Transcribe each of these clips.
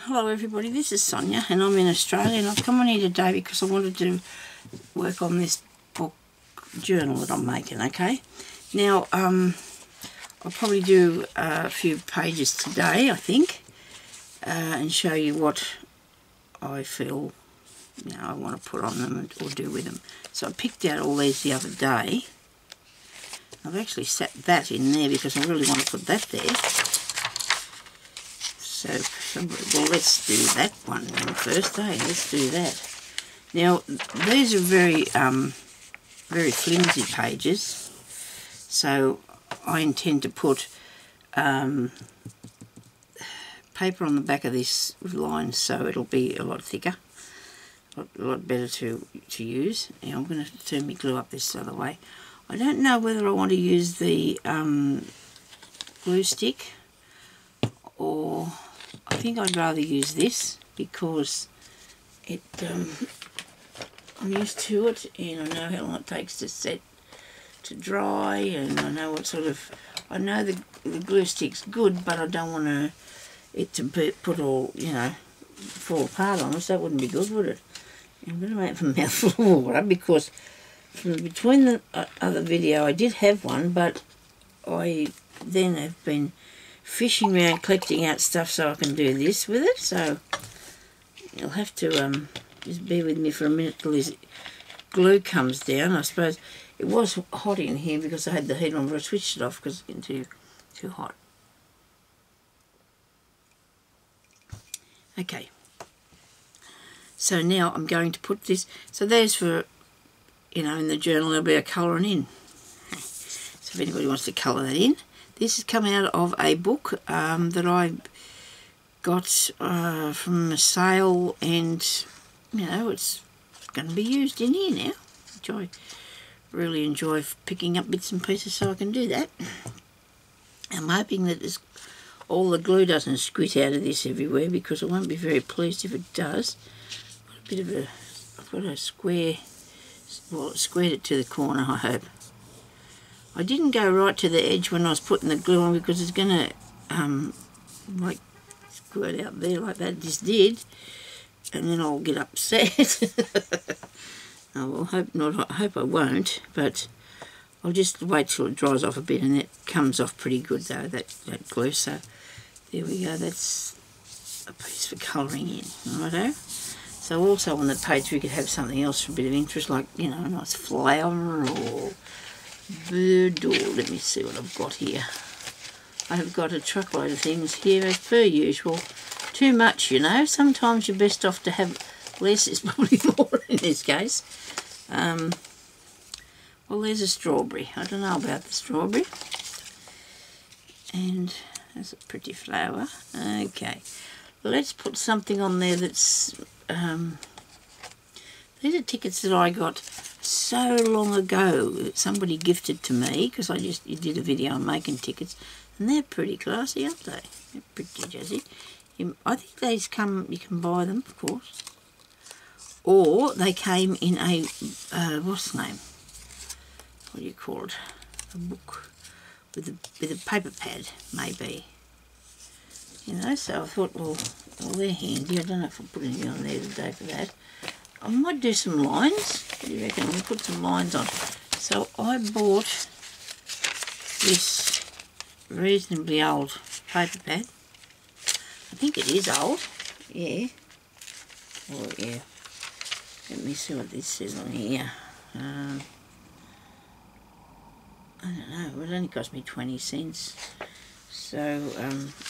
Hello everybody, this is Sonia and I'm in Australia, and I've come on here today because I wanted to work on this book journal that I'm making, okay? Now, I'll probably do a few pages today, I think, and show you what I feel, I want to put on them or do with them. So I picked out all these the other day. I've actually set that in there because I really want to put that there. So, well, let's do that one first, eh? Let's do that. Now, these are very flimsy pages, so I intend to put paper on the back of this with lines, so it'll be a lot thicker, a lot better to use. Now, I'm going to turn my glue up this other way. I don't know whether I want to use the glue stick, or I think I'd rather use this because it I'm used to it, and I know how long it takes to set to dry, and I know what sort of, I know the glue stick's good, but I don't want it to put all, fall apart on us. That wouldn't be good, would it? I'm going to make a mouthful of water because from between the other video I did have one, but I then have been fishing around collecting out stuff so I can do this with it, so you'll have to just bear with me for a minute till this glue comes down. I suppose it was hot in here because I had the heat on, but I switched it off because it's getting too hot. Okay, so now I'm going to put this, so there's for, in the journal there'll be a colouring in, so if anybody wants to colour that in. This has come out of a book that I got from a sale, and it's going to be used in here now, which I really enjoy picking up bits and pieces so I can do that. I'm hoping that all the glue doesn't squit out of this everywhere, because I won't be very pleased if it does. I've got a square, well, it squared it to the corner, I hope. I didn't go right to the edge when I was putting the glue on because it's going to like squirt out there like that just did, and then I'll get upset. I will hope not. I hope I won't, but I'll just wait till it dries off a bit, and it comes off pretty good though, that glue. So there we go, that's a piece for colouring in, righto. So also on the page we could have something else for a bit of interest, like a nice flower or bird, or let me see what I've got here. I have got a truckload of things here as per usual. Too much, sometimes you're best off to have less is probably more in this case. Well, there's a strawberry. I don't know about the strawberry. And there's a pretty flower. Okay, let's put something on there that's these are tickets that I got so long ago that somebody gifted to me, because you did a video on making tickets, and they're pretty classy, aren't they? They're pretty jazzy. I think these you can buy them, of course, or they came in a what's the name? What do you call it? A book with a paper pad, maybe. So I thought, well, they're handy. I don't know if I'll put anything on there today for that. I might do some lines. What do you reckon? We'll put some lines on. So I bought this reasonably old paper pad. I think it is old. Yeah. Oh yeah. Let me see what this says on here. I don't know. It only cost me 20 cents. So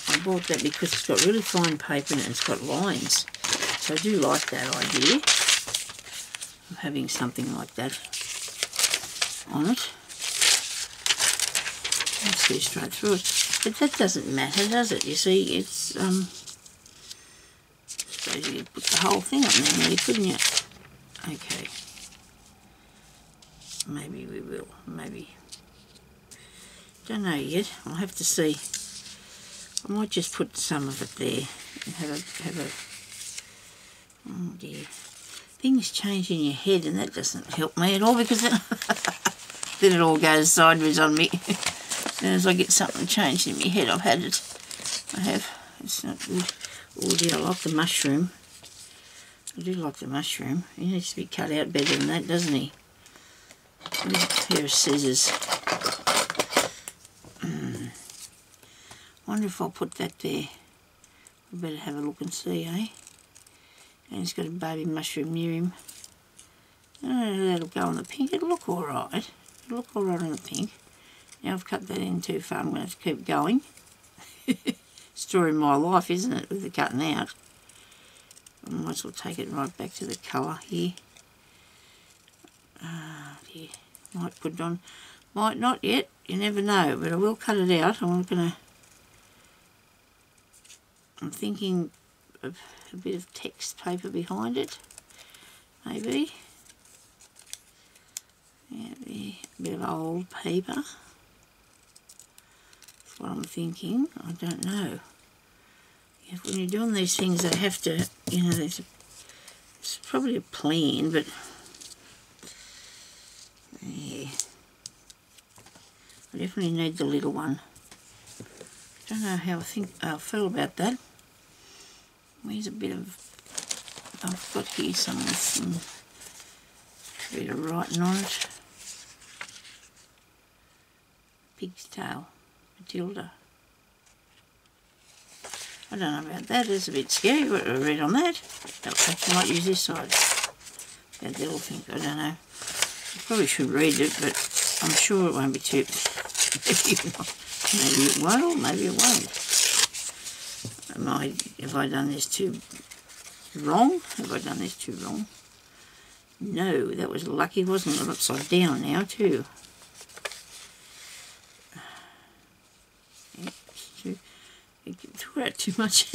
I bought that because it's got really fine paper in it and it's got lines. So I do like that idea of having something like that on it. Let's see straight through it. But that doesn't matter, does it? You see, it's I suppose you could put the whole thing on there, really, couldn't you? Okay. Maybe we will. Maybe. Don't know yet. I'll have to see. I might just put some of it there and have a. Oh dear. Things change in your head, and that doesn't help me at all, because then it all goes sideways on me. As soon as I get something changed in my head, I have. It's not good. Oh dear, I like the mushroom. I do like the mushroom. He needs to be cut out better than that, doesn't he? Where's a pair of scissors? Wonder if I'll put that there. I better have a look and see, eh? And he's got a baby mushroom near him. Oh, that'll go on the pink. It'll look alright. It'll look alright on the pink. Now I've cut that in too far. I'm going to have to keep going. Story of my life, isn't it, with the cutting out? I might as well take it right back to the colour here. Yeah. Might put it on. Might not yet. You never know. But I will cut it out. I'm thinking of a bit of text paper behind it. Maybe. Yeah, a bit of old paper. That's what I'm thinking. I don't know. Yeah, when you're doing these things, they have to, you know, it's probably a plan, but yeah. I definitely need the little one. Don't know how I feel about that. Where's a bit of, I've got here some bit of writing on it. Pig's tail, Matilda. I don't know about that, it's a bit scary what I read on that. I might use this side. About the elephant, I don't know. I probably should read it, but I'm sure it won't be too... maybe it will, maybe it won't. Have I done this too wrong? Have I done this too wrong? No, that was lucky, wasn't it? Upside down now too. It threw out too much.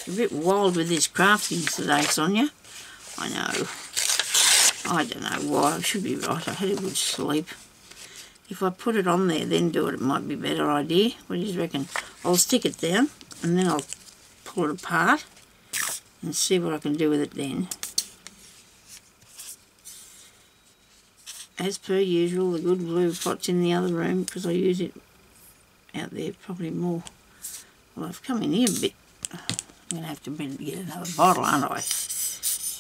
A bit wild with this crafting today, Sonia. I know. I don't know why. I should be right. I had a good sleep. If I put it on there, then do it, it might be a better idea. What do you reckon? I'll stick it down and then I'll pull it apart and see what I can do with it then. As per usual, the good blue pot's in the other room because I use it out there probably more. Well, I've come in here a bit. I'm going to have to get another bottle, aren't I?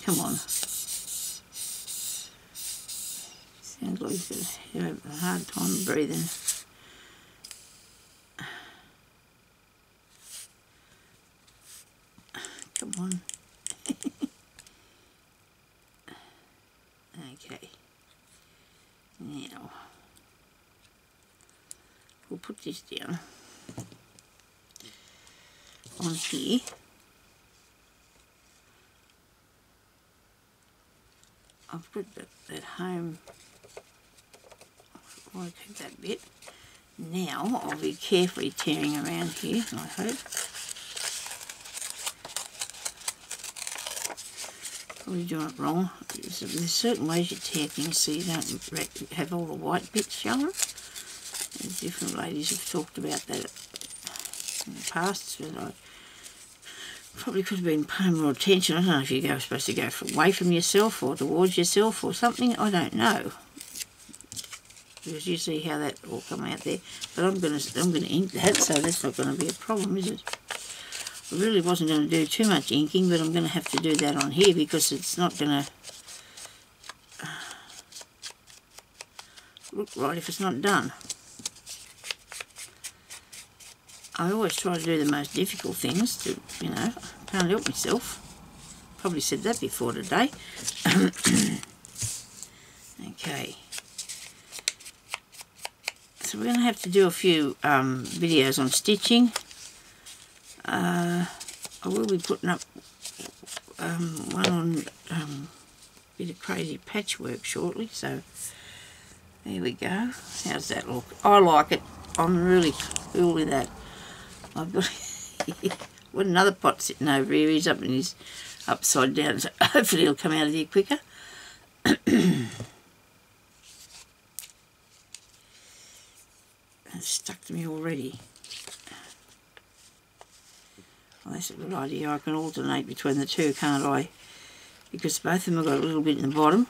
Come on. Sounds like he's having a hard time breathing. Come on. Okay. Now, we'll put this down on here. I've put that home. I want to keep that bit. Now I'll be carefully tearing around here, I hope. Probably doing it wrong. There's certain ways you tear things so you don't have all the white bits showing. And different ladies have talked about that in the past, so I probably could have been paying more attention. I don't know if you're supposed to go away from yourself or towards yourself or something. I don't know. Because you see how that all come out there. But I'm gonna ink that, so that's not going to be a problem, is it? I really wasn't going to do too much inking, but I'm going to have to do that on here because it's not going to look right if it's not done. I always try to do the most difficult things to, you know, can't help myself. Probably said that before today. Okay. So we're going to have to do a few videos on stitching. I will be putting up one on a bit of crazy patchwork shortly, so there we go. How's that look? I like it. I'm really cool with that. I've got got another pot sitting over here. He's up and he's upside down, so hopefully he'll come out of here quicker. It's stuck to me already. Well, that's a good idea. I can alternate between the two, can't I? Because both of them have got a little bit in the bottom.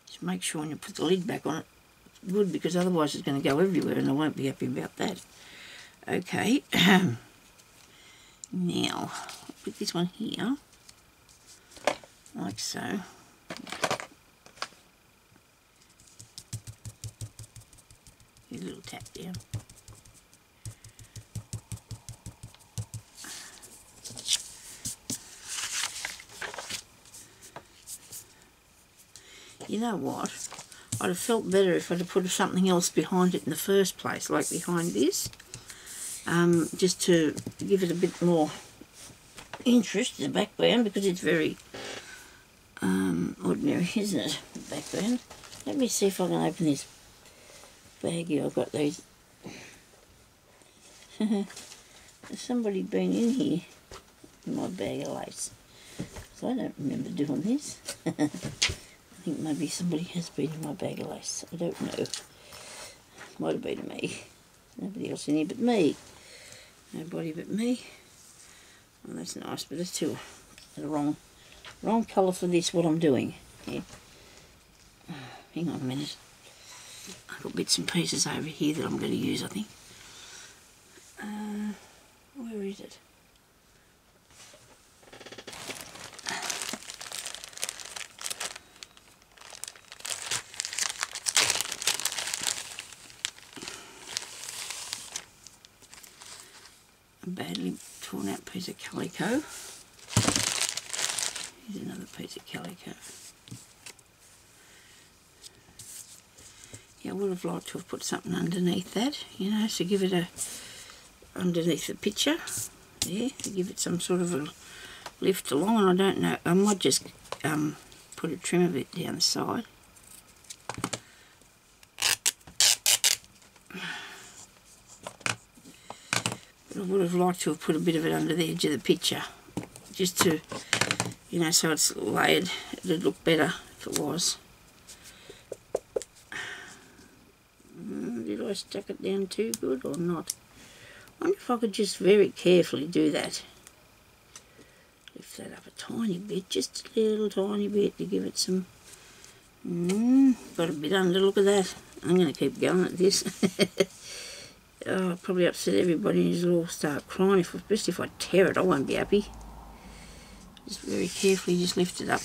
Just make sure when you put the lid back on it, it's good, because otherwise it's going to go everywhere and I won't be happy about that. Okay, now I'll put this one here, like so. A little tap down. You know what? I'd have felt better if I'd have put something else behind it in the first place, like behind this, just to give it a bit more interest in the background, because it's very ordinary, isn't it, the background? Let me see if I can open this bag here. I've got these. Has somebody been in here in my bag of lace? So I don't remember doing this. I think maybe somebody has been in my bag of lace. I don't know. Might have been me. Nobody else in here but me. Nobody but me. Well, that's nice, but it's too the wrong colour for this, what I'm doing. Yeah. Hang on a minute. I've got bits and pieces over here that I'm going to use, I think. Where is it? A badly torn out piece of calico. Here's another piece of calico. Yeah, I would have liked to have put something underneath that, you know, to give it a, underneath the picture, there, to give it some sort of a lift along, and I don't know, I might just put a trim of it down the side. But I would have liked to have put a bit of it under the edge of the picture, just to, you know, so it's layered. It'd look better if it was. Did I stuck it down too good or not? I wonder if I could just very carefully do that. Lift that up a tiny bit, just a little tiny bit, to give it some... got a bit under, look at that. I'm going to keep going at this. Oh, I'll probably upset everybody and all start crying, especially if I tear it. I won't be happy. Just very carefully just lift it up.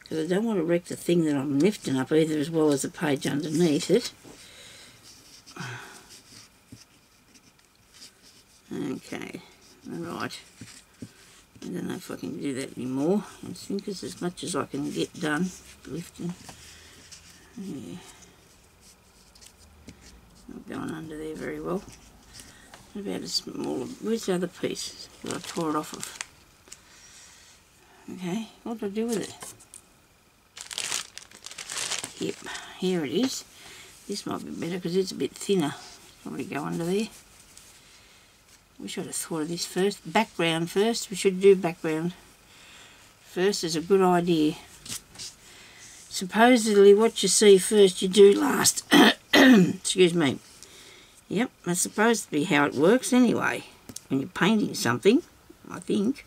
Because I don't want to wreck the thing that I'm lifting up either, as well as the page underneath it. Okay, alright. I don't know if I can do that anymore. I think it's as much as I can get done. Lifting. Yeah. Not going under there very well. What about a smaller... Where's the other piece that I tore it off of? Okay, what do I do with it? Yep, here it is. This might be better because it's a bit thinner. Probably go under there. Wish I'd have thought of this first. Background first. We should do background first. Is a good idea. Supposedly what you see first you do last. Excuse me. Yep, that's supposed to be how it works anyway. When you're painting something, I think.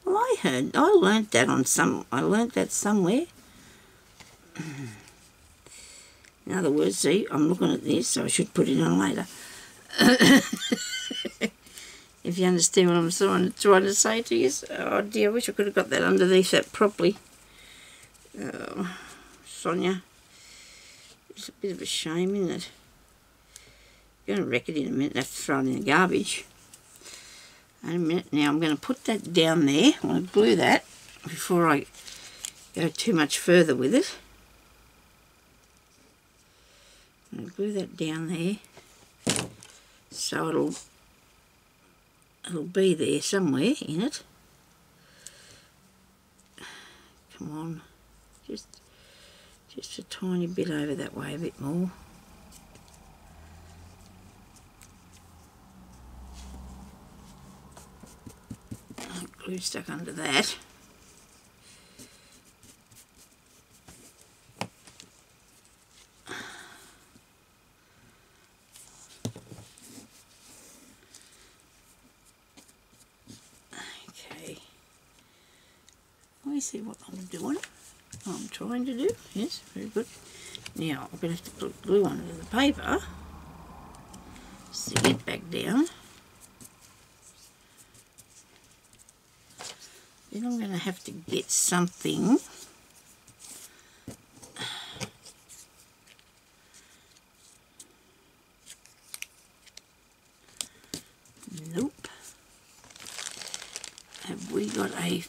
Well, I learnt that somewhere. In other words, see, I'm looking at this, so I should put it on later. If you understand what I'm trying to say to you. Oh dear, I wish I could have got that underneath that properly. Oh, Sonya. It's a bit of a shame, isn't it? I'm going to wreck it in a minute and have to throw it in the garbage. In a minute. Now I'm going to put that down there. I want to glue that before I go too much further with it. I'm going to glue that down there so it'll be there somewhere in it. Come on, just a tiny bit over that way, a bit more. Glue stuck under that. Okay. Let me see what I'm doing. What I'm trying to do. Yes, very good. Now I'm going to have to put glue under the paper stick it back down. Then I'm going to have to get something. Nope. Have we got another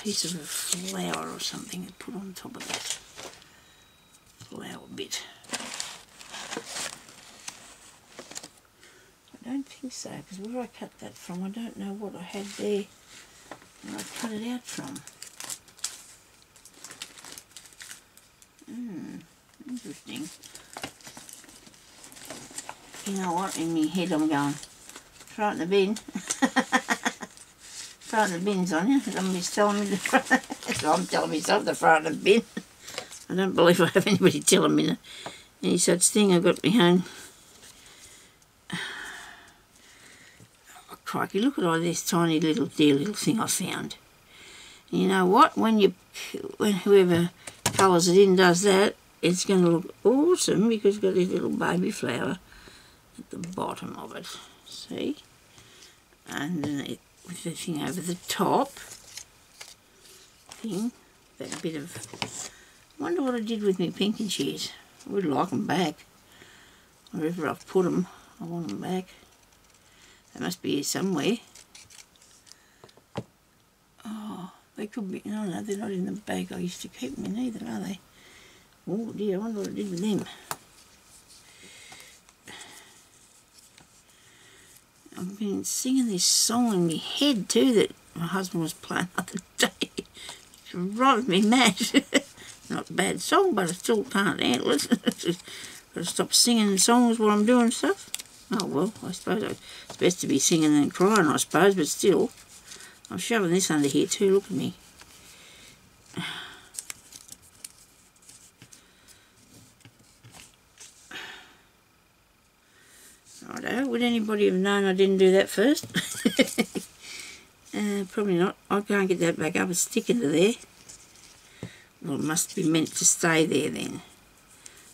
piece of a flower or something to put on top of that flower bit? I don't think so, because where I cut that from, I don't know what I had there where I cut it out from. Interesting. You know what, in my head I'm going, throw it in the bin. Throw it in the bin, Sonya. Somebody's telling me to throw it. So I'm telling myself to throw it in the bin. I don't believe I have anybody telling me any such thing. I've got my own. Oh, crikey, look at all this tiny little dear little thing I found. And you know what? When whoever colours it in does that, it's going to look awesome because it's got this little baby flower at the bottom of it. See? And then with the thing over the top thing, that bit of, I wonder what I did with my pinking shears. I would like them back. Wherever I've put them, I want them back. They must be here somewhere. Oh, they could be, no, they're not in the bag I used to keep them in either, are they? Oh dear, I wonder what I did with them. I've been singing this song in my head too that my husband was playing the other day. It's driving me mad. Not a bad song, but I still can't handle it. Got to stop singing songs while I'm doing stuff. Oh well, I suppose it's best to be singing than crying, I suppose, but still. I'm shoving this under here too, look at me. Righto, would anybody have known I didn't do that first? Probably not. I can't get that back up, it's sticking to there. Well, it must be meant to stay there then.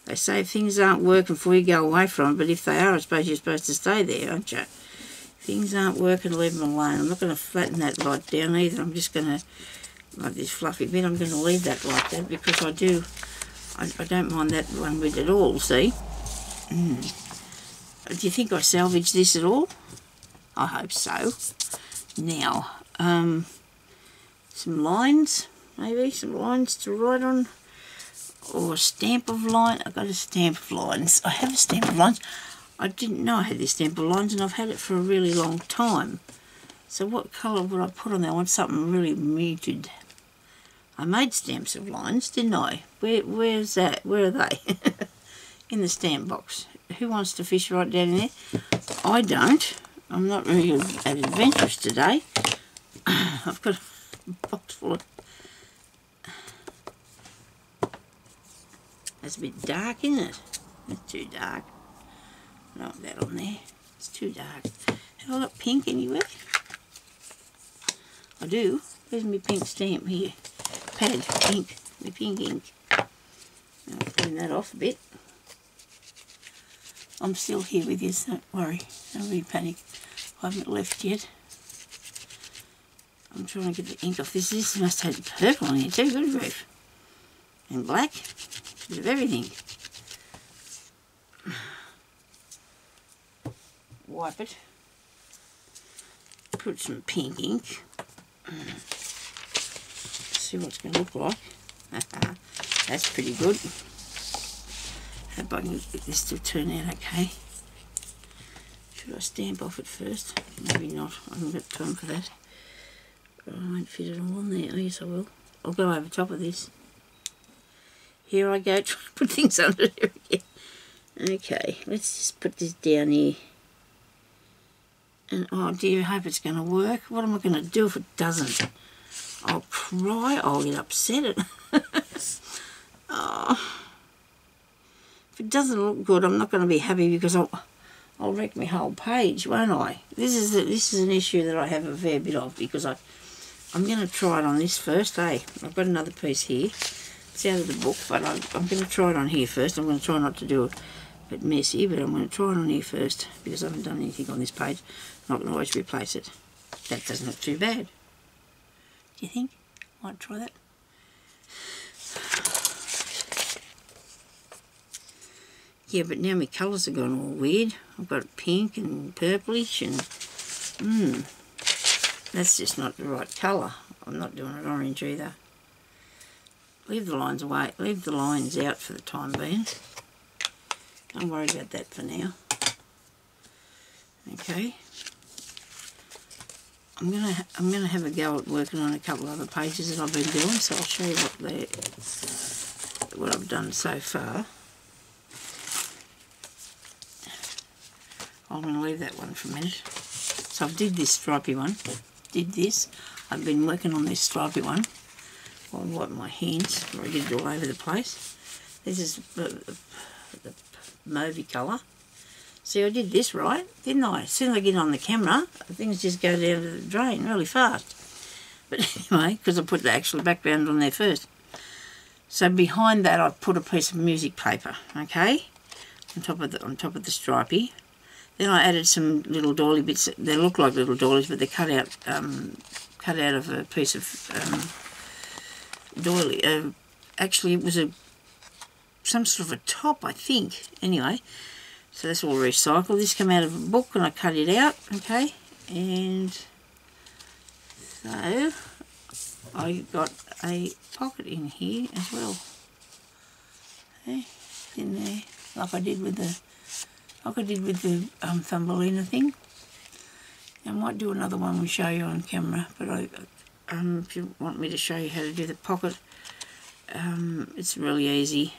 They say things aren't working before you go away from it, but if they are, I suppose you're supposed to stay there, aren't you? If things aren't working, leave them alone. I'm not going to flatten that light down either. I'm just going to, like this fluffy bit, I'm going to leave that like that because I don't mind that one bit at all, see? Do you think I salvaged this at all? I hope so. Now, some lines, maybe some lines to write on, or a stamp of line. I've got a stamp of lines. I have a stamp of lines. I didn't know I had this stamp of lines, and I've had it for a really long time. So what colour would I put on there? I want something really muted. I made stamps of lines, didn't I? Where's that? Where are they? In the stamp box. Who wants to fish right down in there? I don't. I'm not really adventurous today. I've got a box full of... That's a bit dark, isn't it? That's too dark. I don't want that on there. It's too dark. Have I got pink anywhere? I do. Where's my pink stamp here? Pad, ink. My pink ink. I'll clean that off a bit. I'm still here with you, so don't worry. Don't really panic. I haven't left yet. I'm trying to get the ink off this. This must have the purple on here too, good grief. And black. Bit of everything. Wipe it. Put some pink ink. See what it's going to look like. That's pretty good. Hope I can get this to turn out okay. Should I stamp off it first? Maybe not. I haven't got time for that. But I won't fit it all on there. Oh yes I will. I'll go over top of this. Here I go, trying to put things under there again. Okay, let's just put this down here. And oh dear, I hope it's going to work. What am I going to do if it doesn't? I'll cry, I'll get upset. Oh. If it doesn't look good, I'm not going to be happy because I'll wreck my whole page, won't I? This is an issue that I have a fair bit of because I'm going to try it on this first, eh? I've got another piece here. It's out of the book, but I'm going to try it on here first. I'm going to try not to do bit messy, but I'm going to try it on here first because I haven't done anything on this page. I'm not going to always replace it. That doesn't look too bad. Do you think? Might try that. Yeah, but now my colours have gone all weird. I've got pink and purplish and... that's just not the right colour. I'm not doing it orange either. Leave the lines away. Leave the lines out for the time being. Don't worry about that for now. Okay. I'm gonna have a go at working on a couple of other pages that I've been doing, so I'll show you what I've done so far. I'm going to leave that one for a minute. So I did this stripy one. I've been working on this stripy one. I'll wipe my hands before I get it all over the place. This is the mauvey colour. See, I did this right, didn't I? As soon as I get on the camera, things just go down to the drain really fast. But anyway, because I put the actual background on there first. So behind that, I put a piece of music paper, okay, on top of the stripy. Then I added some little doily bits. They look like little doilies, but they're cut out of a piece of doily. Actually, it was some sort of a top, I think. Anyway. So that's all recycled. This came out of a book and I cut it out, okay, and so I got a pocket in here as well. Okay, in there, like I did with the Thumbelina thing. I might do another one and show you on camera, but if you want me to show you how to do the pocket, it's really easy.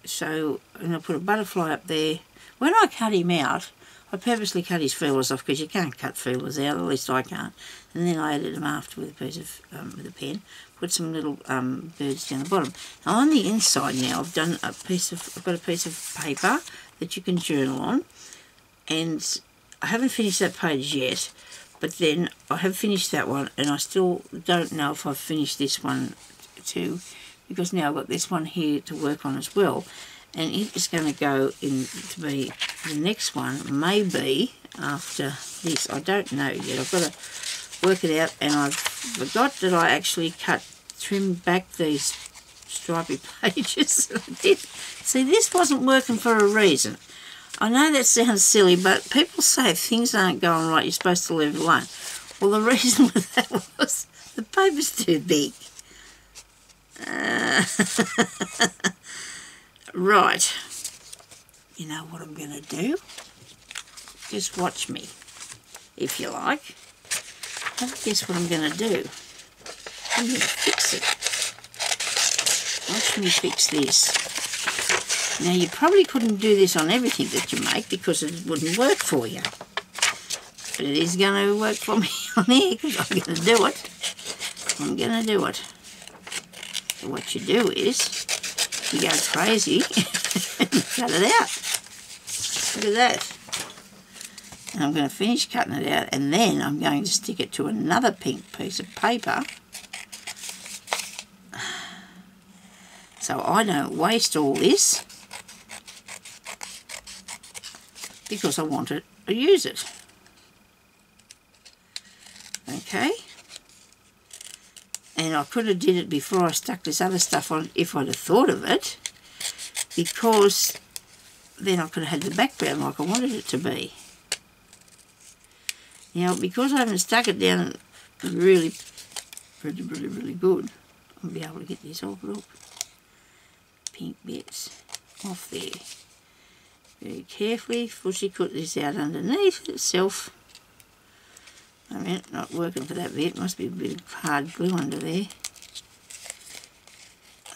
So I'm going to put a butterfly up there. When I cut him out, I purposely cut his feelers off because you can't cut feelers out, at least I can't. And then I added them after with a piece of with a pen. Put some little birds down the bottom. Now on the inside now, I've got a piece of paper that you can journal on, and I haven't finished that page yet. But then I have finished that one, and I still don't know if I've finished this one too, because now I've got this one here to work on as well. And it is going to go in to be the next one, maybe after this. I don't know yet. I've got to work it out, and I forgot that I actually trimmed back these stripy pages. I did. See, this wasn't working for a reason. I know that sounds silly, but people say if things aren't going right, you're supposed to leave it alone. Well, the reason for that was the paper's too big. Right, you know what I'm going to do? Just watch me, if you like. Have a guess what I'm going to do. I'm going to fix it. Watch me fix this. Now, you probably couldn't do this on everything that you make because it wouldn't work for you. But it is going to work for me on here because I'm going to do it. I'm going to do it. So what you do is, you go crazy and cut it out. Look at that. And I'm going to finish cutting it out, and then I'm going to stick it to another pink piece of paper so I don't waste all this because I want to use it. Okay. And I could have did it before I stuck this other stuff on if I'd have thought of it, because then I could have had the background like I wanted it to be. Now, because I haven't stuck it down really good, I'll be able to get these all little pink bits off there. Very carefully, Fushy cut this out underneath itself. I mean, not working for that bit. Must be a bit of hard glue under there.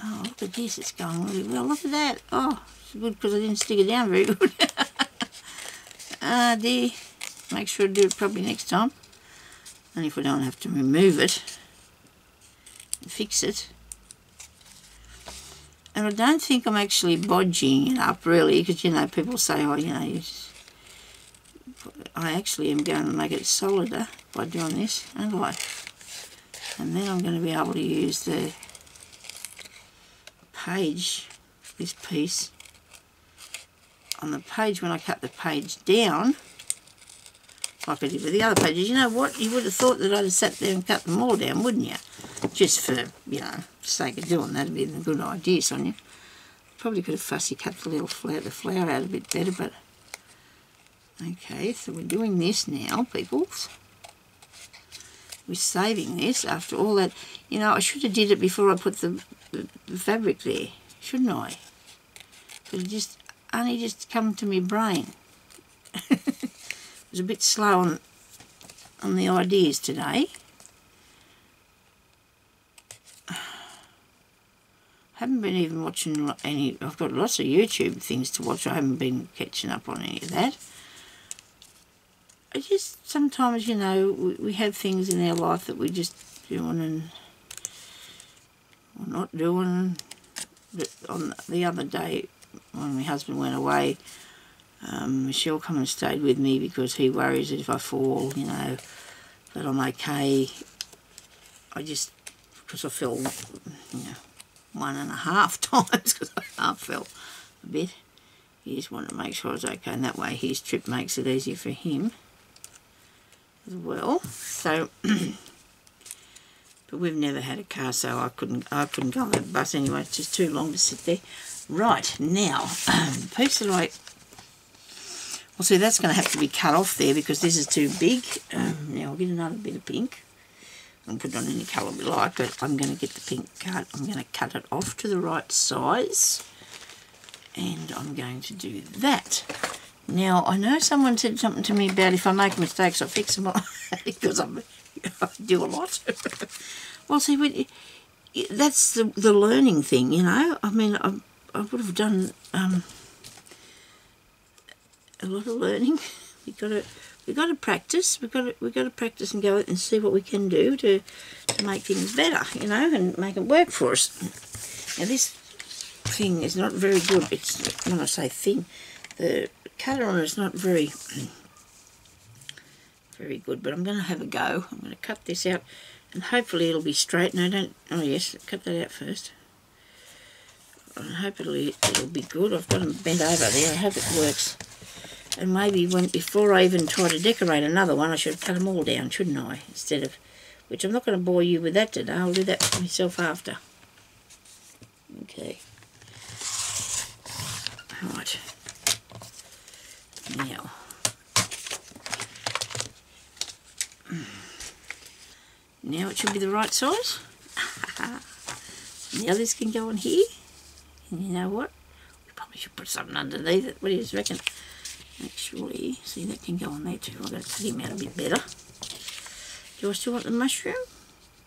Oh, look at this. It's going really well. Look at that. Oh, it's good because I didn't stick it down very good. Ah, dear. Make sure to do it properly next time. And if we don't have to remove it and fix it. And I don't think I'm actually bodging it up, really, because, you know, people say, oh, you know, I actually am going to make it solider by doing this, aren't I? And then I'm going to be able to use the page, this piece, on the page when I cut the page down, like I did with the other pages, you know what? You would have thought that I'd have sat there and cut them all down, wouldn't you? Just for, you know, sake of doing that, would be a good idea, Sonia. Probably could have fussy cut the little flower out a bit better, but okay. So we're doing this now, peoples. We're saving this after all that. You know, I should have did it before I put the fabric there, shouldn't I? But it just only just come to my brain. It was a bit slow on the ideas today. I haven't been even watching any. I've got lots of YouTube things to watch. I haven't been catching up on any of that. I just sometimes, you know, we have things in our life that we just doing and or not doing. But on the other day, when my husband went away, Michelle come and stayed with me because he worries that if I fall, you know, that I'm okay. Because I fell, you know, 1.5 times because I half fell a bit. He just wanted to make sure I was okay, and that way his trip makes it easier for him as well. So, but we've never had a car, so I couldn't go on that bus anyway. It's just too long to sit there. Right, now, the piece that well, see, that's going to have to be cut off there because this is too big. Now I'll get another bit of pink. I'll put it on any colour we like, but I'm going to get the pink cut. I'm going to cut it off to the right size, and I'm going to do that. Now, I know someone said something to me about if I make mistakes, I fix them all, because I do a lot. Well, see, that's the learning thing, you know. I mean, I would have done a lot of learning. We've got to practice. We've got to practice and go and see what we can do to make things better, you know, and make it work for us. Now, this thing is not very good. It's, when I say thin, the colour on it is not very good, but I'm going to have a go. I'm going to cut this out, and hopefully it'll be straight. No, don't. Oh yes, cut that out first. I hope it'll be good. I've got them bent over there. I hope it works. And maybe before I even try to decorate another one, I should cut them all down, shouldn't I? Instead of, which I'm not going to bore you with that today. I'll do that myself after. Okay. Right. Now. Now it should be the right size. The others can go on here. And you know what? We probably should put something underneath it. What do you reckon? Actually, see, that can go on there too. I've got to cut him out a bit better. Do I still want the mushroom?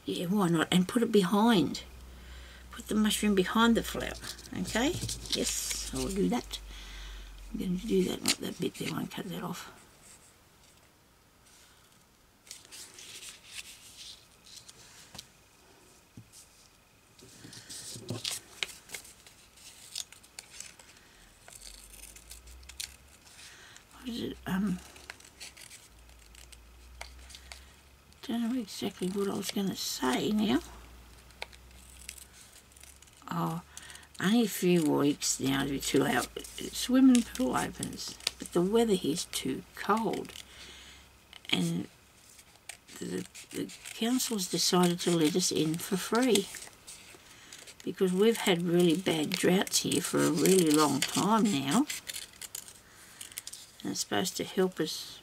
Yeah, why not? And put it behind. Put the mushroom behind the flower. Okay? Yes, I will do that. I'm going to do that, not that bit there. I won't cut that off. Don't know exactly what I was going to say now. Oh, only a few weeks now to be too out. Swimming pool opens, but the weather here's too cold, and the council's decided to let us in for free because we've had really bad droughts here for a really long time now. And it's supposed to help us,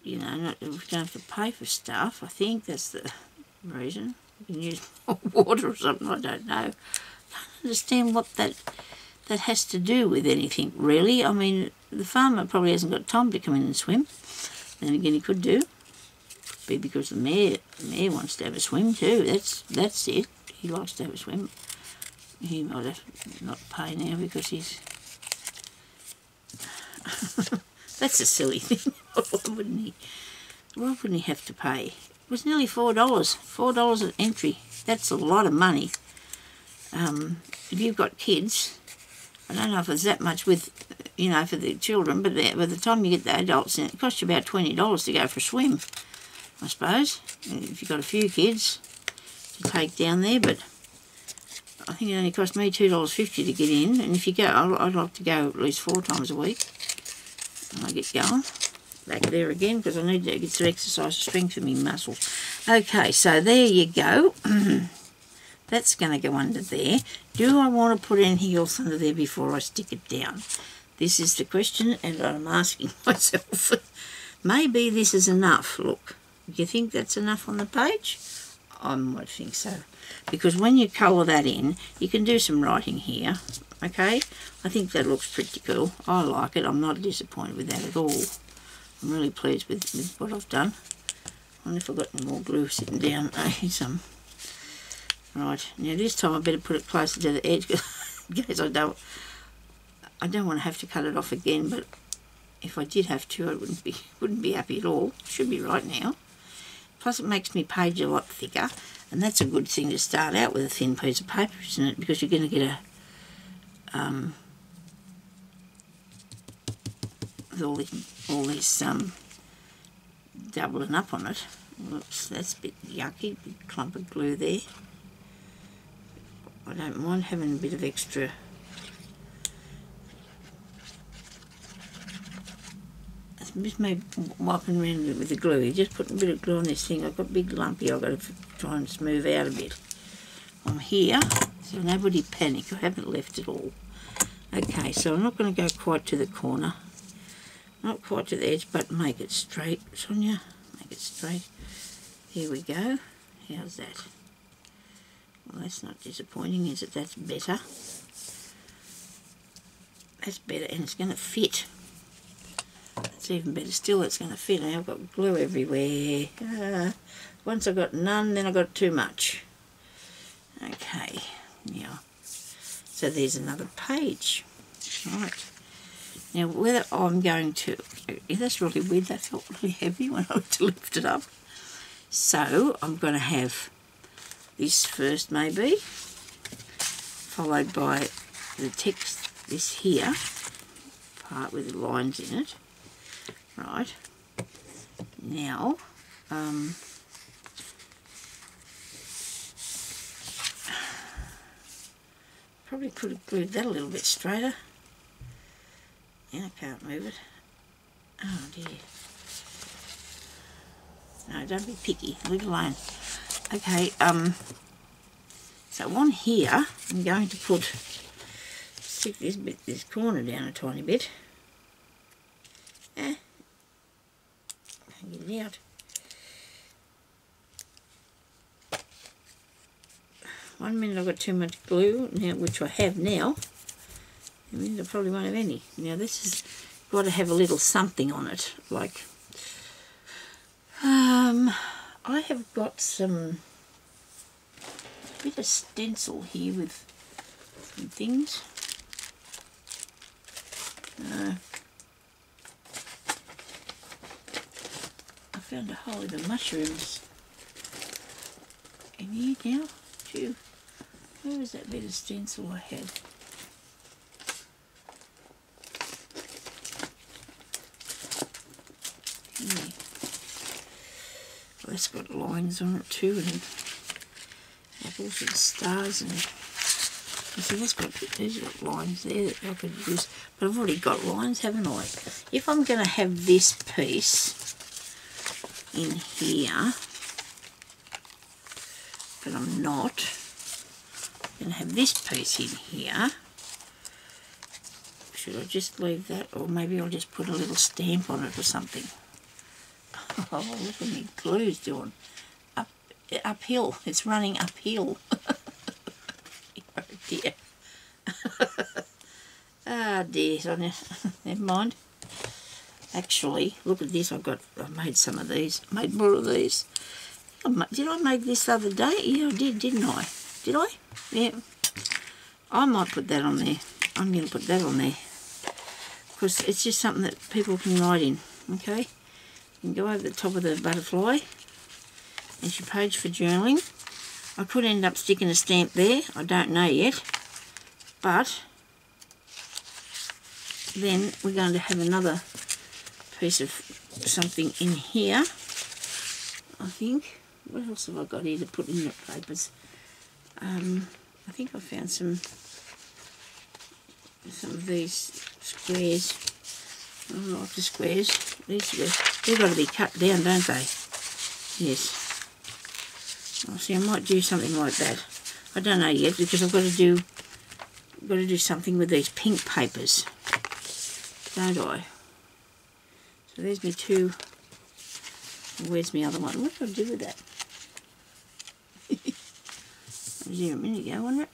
you know, we don't have to pay for stuff. I think that's the reason. We can use more water or something, I don't know. I don't understand what that has to do with anything, really. I mean, the farmer probably hasn't got time to come in and swim. Then again, he could do. Could be because the mayor wants to have a swim too. That's it. He likes to have a swim. He might have to not pay now because he's... That's a silly thing. Why wouldn't he have to pay? It was nearly $4. $4 an entry. That's a lot of money. If you've got kids, I don't know if it's that much with, you know, for the children, but by the time you get the adults in, it costs you about $20 to go for a swim, I suppose. If you've got a few kids to take down there, but I think it only cost me $2.50 to get in, and if you go, I'd like to go at least 4 times a week when I get going. Back there again, because I need to get some exercise to strengthen my muscles. Okay, so there you go. That's going to go under there. Do I want to put anything else under there before I stick it down? This is the question, and I'm asking myself. Maybe this is enough. Look, do you think that's enough on the page? I might think so. Because when you colour that in, you can do some writing here. Okay? I think that looks pretty cool. I like it. I'm not disappointed with that at all. I'm really pleased with what I've done. I wonder if I've got any more glue sitting down. Here's some. Right, now this time I better put it closer to the edge because I don't want to have to cut it off again, but if I did have to, I wouldn't be happy at all. Should be right now. Plus it makes my page a lot thicker, and that's a good thing to start out with, a thin piece of paper, isn't it? Because you're going to get with all this doubling up on it. Whoops, that's a bit yucky, big clump of glue there. I don't mind having a bit of extra. It's just me wiping around with the glue. Just putting a bit of glue on this thing. I've got a big lumpy I've got to try and smooth out a bit. I'm here, so nobody panic. I haven't left it all. Okay, so I'm not going to go quite to the corner. Not quite to the edge, but make it straight, Sonia. Make it straight. Here we go. How's that? Well, that's not disappointing, is it? That's better. That's better, and it's going to fit. That's even better still, it's going to fit. Now I've got glue everywhere. Once I've got none, then I've got too much. Okay, now, so there's another page. Right. Now, whether I'm going to... Yeah, that's really weird. That felt really heavy when I went to lift it up. So, I'm going to have this first, maybe, followed by the text, this here, part with the lines in it. Right. Now, probably could have glued that a little bit straighter. Yeah, I can't move it. Oh dear. No, don't be picky. Leave it alone. Okay, so on here, I'm going to stick this corner down a tiny bit. Can't get it out. One minute I've got too much glue, now, which I have now. I mean, I probably won't have any. Now this has got to have a little something on it, like, I have got a bit of stencil here with some things. I found a whole heap of mushrooms in here now. Phew. Where was that bit of stencil I had? Here. Well, that's got lines on it too, and apples and stars, and you see these got lines there that I could use, but I've already got lines, haven't I? If I'm going to have this piece in here, but I'm not, I'm going to have this piece in here. Should I just leave that, or maybe I'll just put a little stamp on it or something? Oh, look at me glue's doing. Uphill. It's running uphill. Oh dear. Ah dear, Sonia. Never mind. Actually, look at this. I made some of these. Made more of these. Did I make this the other day? Yeah, I did, didn't I? Did I? Yeah. I might put that on there. I'm going to put that on there. Because it's just something that people can write in. Okay? You can go over the top of the butterfly. There's your page for journaling. I could end up sticking a stamp there. I don't know yet. But then we're going to have another piece of something in here. I think. What else have I got here to put in the papers? I think I found some of these squares. I like the squares. They've got to be cut down, don't they? Yes. Oh, see, I might do something like that. I don't know yet because I've got to do something with these pink papers, don't I? So there's my two. Where's my other one? What did I do with that? That was here a minute ago, wasn't it?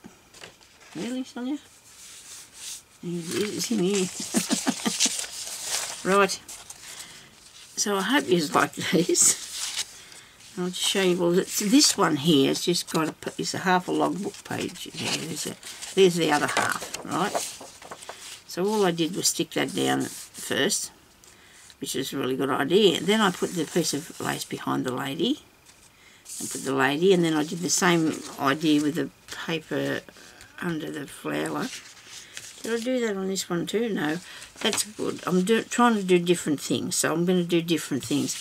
Really, Sonia? It's in here. Right. So I hope you like these. I'll just show you. Well, this one here has just got it's a half a logbook page. Yeah, there's the other half, right? So all I did was stick that down first, which is a really good idea. Then I put the piece of lace behind the lady, and put the lady, and then I did the same idea with the paper under the flower. Did I do that on this one too? No, that's good. I'm trying to do different things, so I'm going to do different things.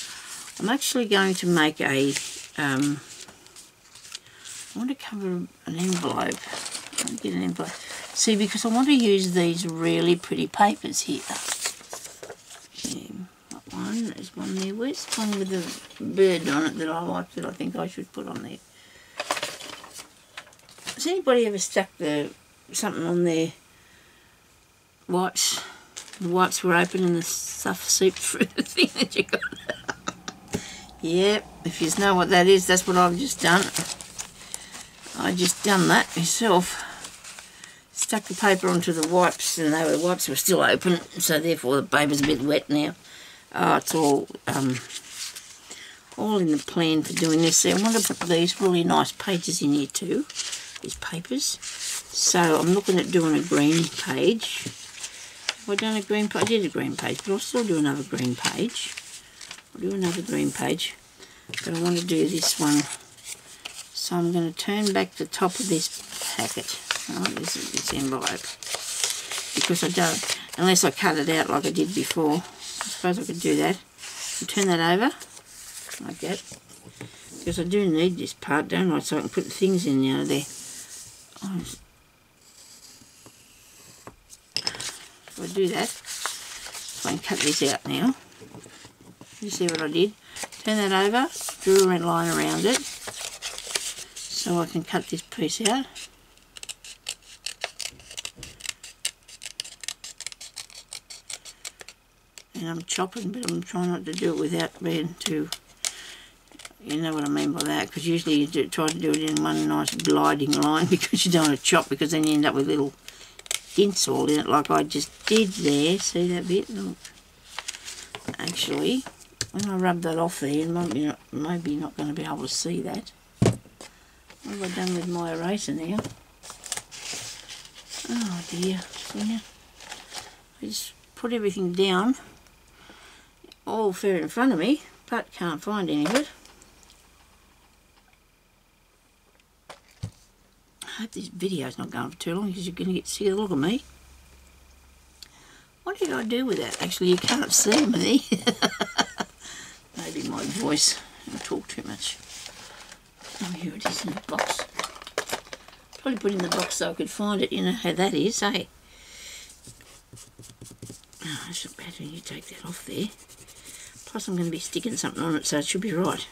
I'm actually going to make a, I want to cover an envelope. I want to get an envelope. See, because I want to use these really pretty papers here. Got one, there's one there. Where's the one with the bird on it that I like that I think I should put on there? Has anybody ever stuck something on their wipes? The wipes were open and the stuff seeped through the thing that you got. Yep, if you know what that is, that's what I've just done. I just done that myself. Stuck the paper onto the wipes, and the wipes were still open, so therefore the paper's a bit wet now. Oh, it's all in the plan for doing this. So I want to put these really nice pages in here too, these papers. So I'm looking at doing a green page. Have I done a green page? I did a green page, but I'll still do another green page. I'll do another green page, but I want to do this one. So I'm going to turn back the top of this packet, right, this envelope, because I don't, unless I cut it out like I did before. I suppose I could do that. I'll turn that over, like that, because I do need this part, don't I, so I can put the things in there. If I do that, so I can cut this out now. You see what I did? Turn that over, drew a red line around it, so I can cut this piece out. And I'm chopping, but I'm trying not to do it without being too, you know what I mean by that, because usually you try to do it in one nice gliding line because you don't want to chop, because then you end up with little dints all in it like I just did there. See that bit? Look. Actually, when I rub that off there, you maybe not going to be able to see that. What have I done with my eraser now? Oh dear, Sonia. I just put everything down, all fair in front of me, but can't find any of it. I hope this video's not going for too long because you're going to get sick of the look of me. What did I do with that? Actually, you can't see me. Maybe my voice. I talk too much. Oh, here it is in the box. Probably put it in the box so I could find it. You know how that is, eh? Oh, it's not bad when you take that off there. Plus, I'm going to be sticking something on it, so it should be right.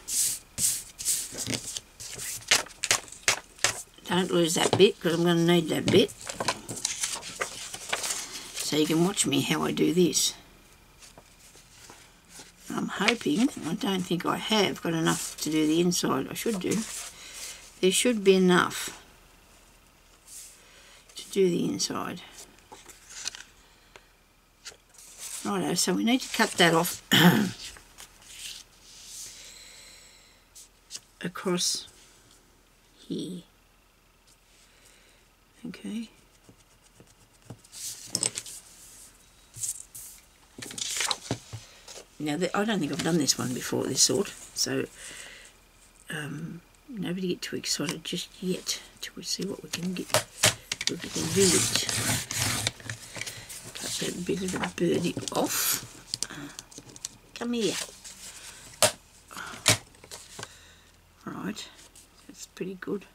Don't lose that bit, because I'm going to need that bit. So you can watch me how I do this. I'm hoping, I don't think I have got enough to do the inside. I should do. There should be enough to do the inside. Righto, so we need to cut that off across here. Okay. Now, I don't think I've done this one before, this sort, so nobody get too excited just yet till we see what we can get, what we can do with it. Cut that bit of the birdie off. Come here. Right, that's pretty good.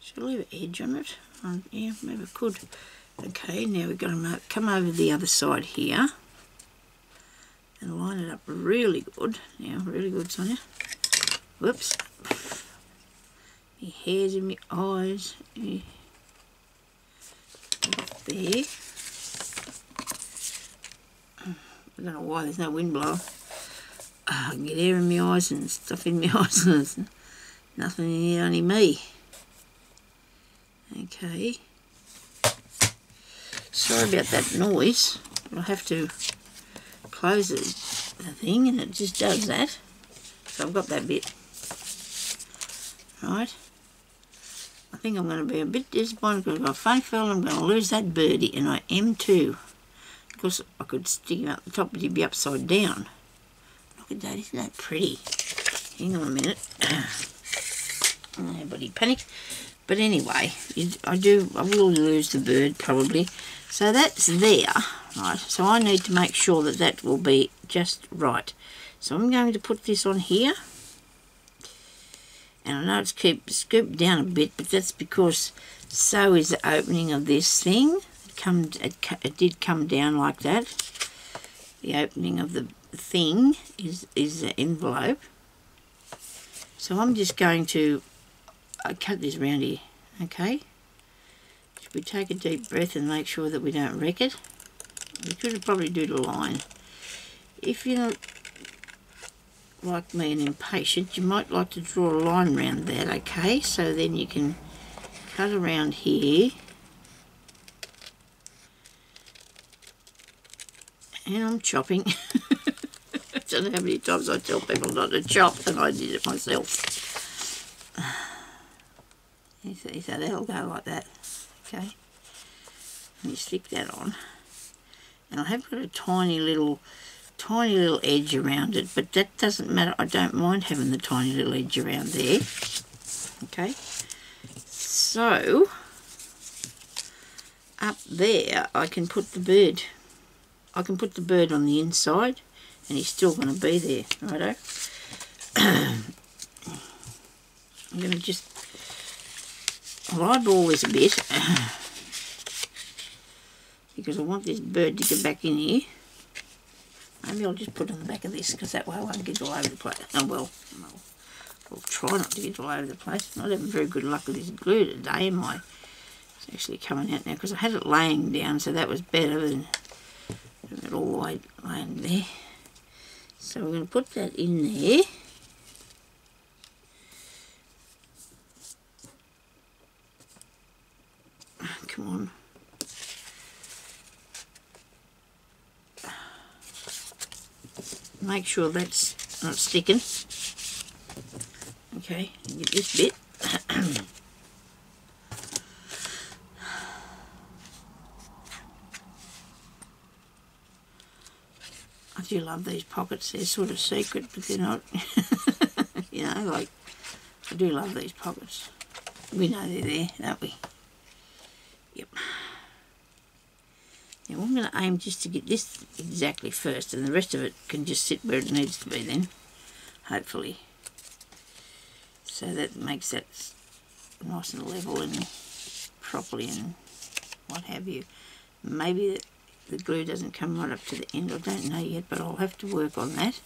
Should I leave an edge on it? Yeah, maybe I could. Okay, now we've got to come over the other side here and line it up really good. Now, really good, Sonia. Whoops. My hairs in my eyes. Yeah. There. I don't know why there's no wind blowing. I can get air in my eyes and stuff in my eyes and there's nothing in here, only me. Okay. Sorry about that noise. I'll have to close the thing and it just does that. So I've got that bit. Right. I think I'm going to be a bit disappointed because I've got a funny feeling I'm going to lose that birdie, and I am too. Of course, I could stick him up the top, but he'd be upside down. Look at that, isn't that pretty? Hang on a minute. Nobody panic. But anyway, I will lose the bird probably. So that's there, right? So I need to make sure that that will be just right. So I'm going to put this on here. And I know it's scooped down a bit, but that's because so is the opening of this thing. It did come down like that. The opening of the thing is the envelope. So I'm just going to cut this around here, okay? Should we take a deep breath and make sure that we don't wreck it? We could probably do the line. If you're like me and impatient, you might like to draw a line around that, okay? So then you can cut around here. And I'm chopping. I don't know how many times I tell people not to chop, and I did it myself. So that'll go like that, okay? And you stick that on. And I have got a tiny little edge around it, but that doesn't matter. I don't mind having the tiny little edge around there. Okay, so up there I can put the bird. I can put the bird on the inside and he's still going to be there, righto? I'm going to just eyeball this a bit because I want this bird to get back in here. Maybe I'll just put it on the back of this because that way I won't get all over the place. Oh well, I'll try not to get all over the place. I'm not having very good luck with this glue today, am I? It's actually coming out now because I had it laying down, so that was better than having it all the way laying there. So we're going to put that in there. Come on. Make sure that's not sticking. Okay, get this bit. I do love these pockets. They're sort of secret, but they're not. You know, like, I do love these pockets. We know they're there, don't we? Yep. Now I'm going to aim just to get this exactly first, and the rest of it can just sit where it needs to be then, hopefully. So that makes that nice and level and properly and what have you. Maybe the glue doesn't come right up to the end, I don't know yet, but I'll have to work on that.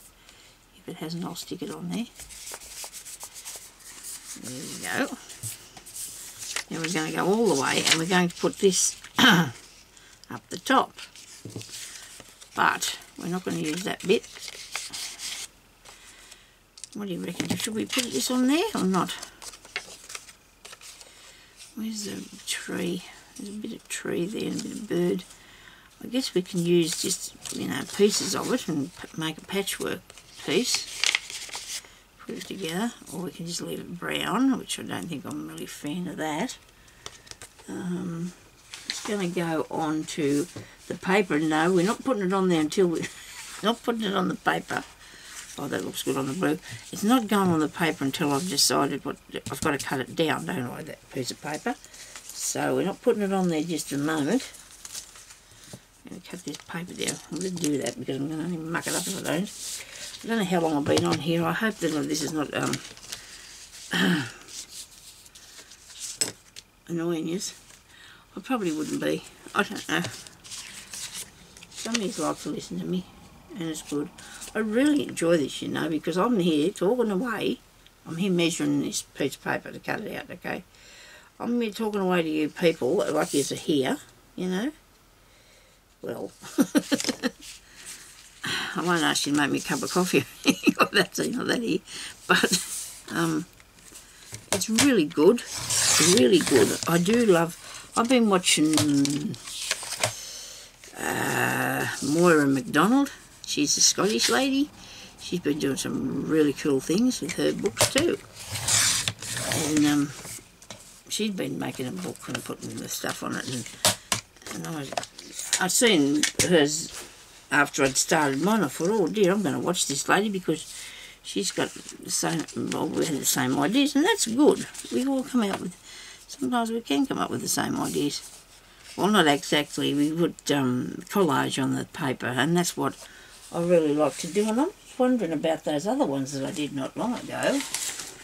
If it hasn't, I'll stick it on there. There we go. Now we're going to go all the way, and we're going to put this up the top, but we're not going to use that bit. What do you reckon? Should we put this on there or not? Where's the tree? There's a bit of tree there and a bit of bird. I guess we can use just, you know, pieces of it and make a patchwork piece, put it together, or we can just leave it brown, which I don't think I'm really a fan of that. It's going to go on to the paper. No, we're not putting it on there until we're not putting it on the paper. Oh, that looks good on the blue. It's not going on the paper until I've decided what I've got to cut it down, don't I, that piece of paper. So we're not putting it on there just a moment. I'm going to cut this paper down. I'm going to do that because I'm going to muck it up if I don't. I don't know how long I've been on here. I hope that this is not annoying you. I probably wouldn't be. I don't know. Some of you like to listen to me, and it's good. I really enjoy this, you know, because I'm here talking away. I'm here measuring this piece of paper to cut it out, okay? I'm here talking away to you people, like you're here, you know. Well, I won't ask you to make me a cup of coffee. That's not that here. But it's really good. Really good. I do love... I've been watching Moira MacDonald. She's a Scottish lady. She's been doing some really cool things with her books too. And she's been making a book and putting the stuff on it. And I've seen hers after I'd started mine. I thought, oh dear, I'm going to watch this lady because she's got the same, well, we had the same ideas, and that's good. We all come out with, sometimes we can come up with the same ideas. Well, not exactly. We put collage on the paper, and that's what I really like to do. And I'm just wondering about those other ones that I did not long ago.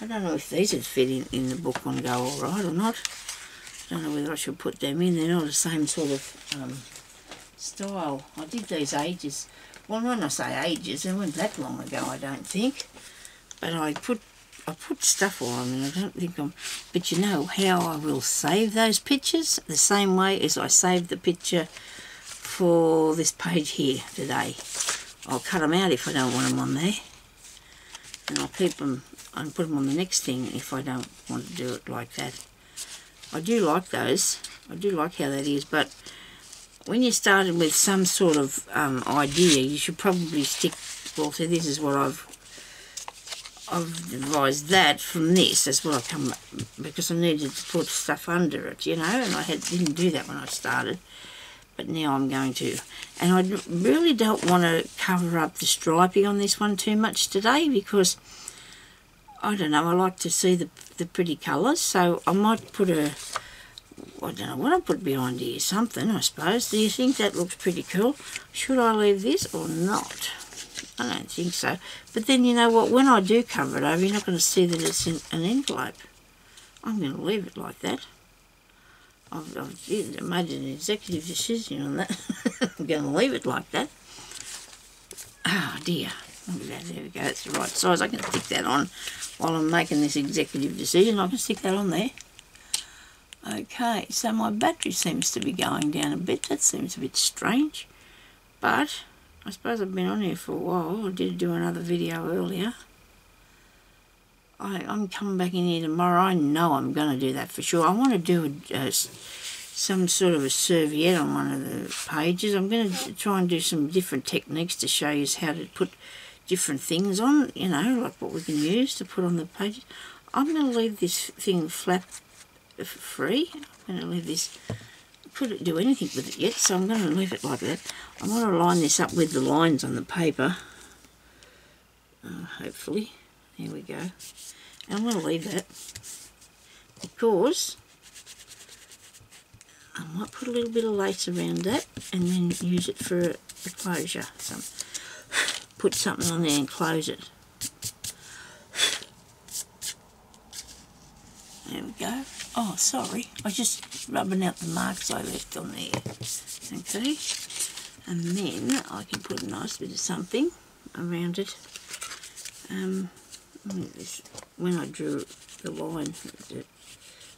I don't know if these would fit in the book and go all right or not. I don't know whether I should put them in. They're not the same sort of style. I did these ages. Well, when I say ages, it wasn't that long ago, I don't think. But I put stuff on them, and I don't think I'm... But you know how I will save those pictures? The same way as I saved the picture for this page here today. I'll cut them out if I don't want them on there. And I'll keep them and put them on the next thing if I don't want to do it like that. I do like those. I do like how that is, but when you started with some sort of idea, you should probably stick... Well, so this is what I've devised that from this. That's what I come... Because I needed to put stuff under it, you know, and I didn't do that when I started. But now I'm going to. And I really don't want to cover up the striping on this one too much today because... I don't know, I like to see the pretty colours, so I might put I don't know what I'll put behind here, something I suppose. Do you think that looks pretty cool? Should I leave this or not? I don't think so. But then you know what, when I do cover it over, you're not going to see that it's in an envelope. I'm going to leave it like that. I've made an executive decision on that. I'm going to leave it like that. Oh dear. There we go, it's the right size. I can stick that on while I'm making this executive decision. I can stick that on there. Okay, so my battery seems to be going down a bit. That seems a bit strange. But I suppose I've been on here for a while. I did do another video earlier. I'm coming back in here tomorrow. I know I'm going to do that for sure. I want to do some sort of a serviette on one of the pages. I'm going to try and do some different techniques to show you how to put different things on, you know, like what we can use to put on the pages. I'm going to leave this thing flap free. I'm going to leave this, couldn't do anything with it yet, so I'm going to leave it like that. I want to line this up with the lines on the paper, hopefully. There we go. And I'm going to leave that because I might put a little bit of lace around that and then use it for a closure. So put something on there and close it. There we go. Oh, sorry. I was just rubbing out the marks I left on there. Okay. And then I can put a nice bit of something around it. When I drew the line, I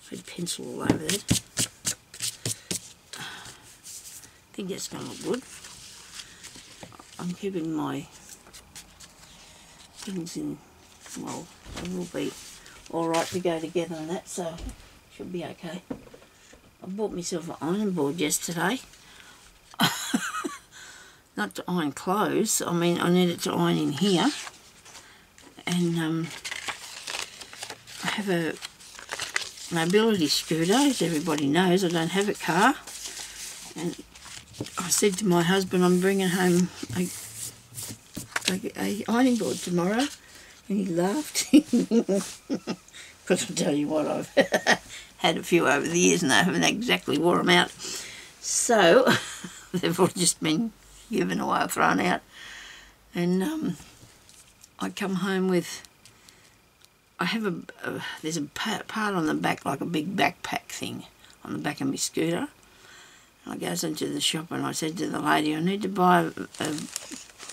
had pencil all over that. I think that's going to look good. I'm keeping my things in, well, they will be alright to go together on that, so should be okay. I bought myself an iron board yesterday. Not to iron clothes, I mean I need it to iron in here. And I have a mobility scooter, as everybody knows. I don't have a car. And I said to my husband, I'm bringing home a ironing board tomorrow, and he laughed. Because I'll tell you what, I've had a few over the years and I haven't exactly wore them out. So they've all just been given away or thrown out. And I come home with, I have there's a part on the back like a big backpack thing. on the back of my scooter. I goes into the shop and I said to the lady, I need to buy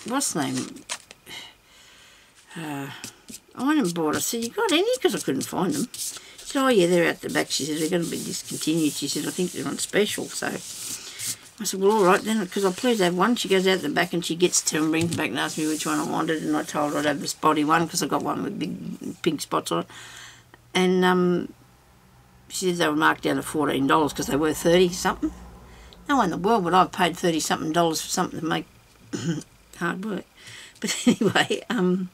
what's the name? Iron board. I said, you got any? Because I couldn't find them. She said, oh yeah, they're out the back. She said, they're going to be discontinued. She said, I think they're on special. So I said, well, all right then, because I'll please have one. She goes out the back and she gets two and brings them back and asks me which one I wanted. And I told her I'd have the spotty one because I got one with big pink spots on it. And she said they were marked down to $14 because they were 30-something. No one in the world would I have paid $30-something for something to make hard work. But anyway, I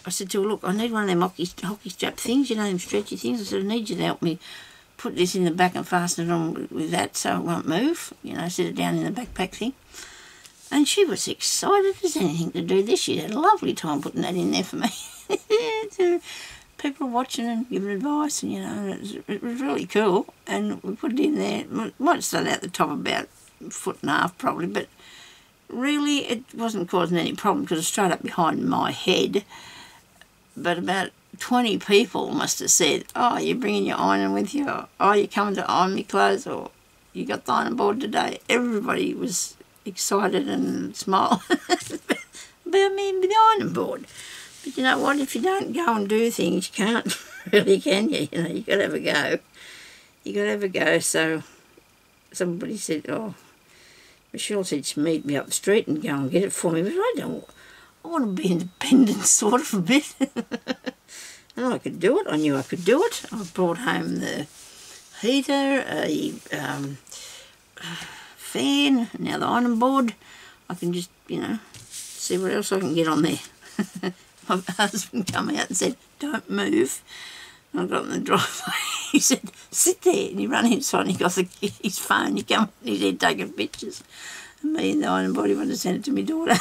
said to her, look, I need one of them hockey strap things, you know, them stretchy things. I said, I need you to help me put this in the back and fasten it on with that so it won't move. You know, set it down in the backpack thing. And she was excited as anything to do this. She had a lovely time putting that in there for me. People were watching and giving advice, and you know, it was really cool. And we put it in there. It might have started out the top about a foot and a half probably, but really it wasn't causing any problem because it was straight up behind my head. But about 20 people must have said, oh, you're bringing your iron with you, or, oh, you're coming to iron me clothes, or you got the iron board today. Everybody was excited and smiled about me with the iron board. But you know what, if you don't go and do things, you can't really, can you? You know, you've got to have a go. You've got to have a go. So somebody said, oh, Michelle said she'd meet me up the street and go and get it for me. But I want to be independent sort of a bit. And I could do it. I knew I could do it. I brought home the heater, a fan, now the iron board. I can just, you know, see what else I can get on there. My husband come out and said, don't move. And I got in the driveway. He said, sit there. And he ran inside and he got his phone. He come in his head taking pictures. And me and the iron body wanted to send it to my daughter.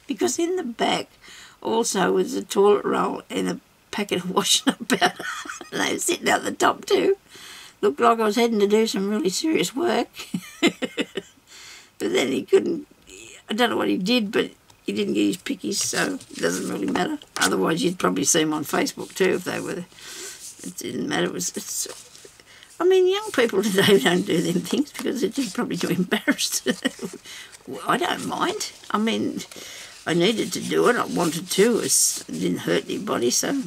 Because in the back also was a toilet roll and a packet of washing up powder. And they were sitting out the top too. Looked like I was heading to do some really serious work. But then he couldn't, I don't know what he did, but he didn't get his pickies, so it doesn't really matter. Otherwise, you'd probably see them on Facebook too if they were. It didn't matter. I mean, young people today don't do them things because they're just probably too embarrassed. I don't mind. I mean, I needed to do it. I wanted to. It didn't hurt anybody, so